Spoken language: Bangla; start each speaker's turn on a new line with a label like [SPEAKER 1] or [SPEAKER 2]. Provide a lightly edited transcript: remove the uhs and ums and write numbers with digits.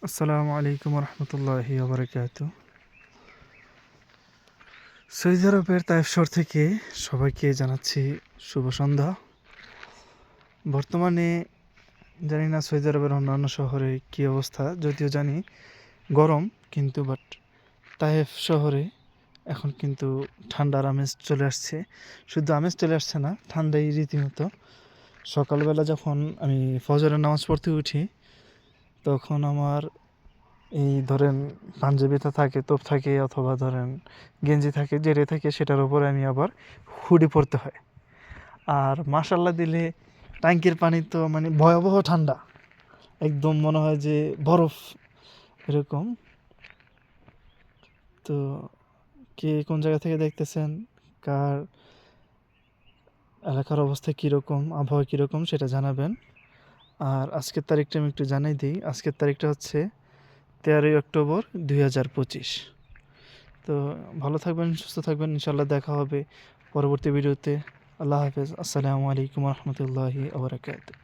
[SPEAKER 1] আসসালামু আলাইকুম রহমতুল্লাহি ওবরাকাতু। সৌদি আরবের তায়েফ শহর থেকে সবাইকে জানাচ্ছি শুভ সন্ধ্যা। বর্তমানে জানি না সৌদি আরবের অন্যান্য শহরে কী অবস্থা, যদিও জানি গরম, কিন্তু তায়েফ শহরে এখন কিন্তু ঠান্ডার আমেজ চলে আসছে। শুধু আমেজ চলে আসছে না, ঠান্ডাই রীতিমতো। সকালবেলা যখন আমি ফজরের নামাজ পড়তে উঠি, তখন আমার এই ধরেন পাঞ্জাবিতে থাকে, তোপ থাকে, অথবা ধরেন গেঞ্জি থাকে, জেরে থাকে, সেটার উপরে আমি আবার হুডি পরতে হয়। আর মাশাল্লাহ দিলে ট্যাঙ্কির পানি তো মানে ভয়াবহ ঠান্ডা, একদম মনে হয় যে বরফ এরকম। তো কে কোন জায়গা থেকে দেখতেছেন, কার এলাকার অবস্থা কীরকম, আবহাওয়া কীরকম সেটা জানাবেন। আর আজকের তারিখটা আমি একটু জানাই দিই। আজকের তারিখটা হচ্ছে 13ই অক্টোবর 2025। তো ভালো থাকবেন, সুস্থ থাকবেন, ইনশাল্লাহ দেখা হবে পরবর্তী ভিডিওতে। আল্লাহ হাফেজ। আসসালামু আলাইকুম রহমতুল্লাহি ওবরাকাতুহু।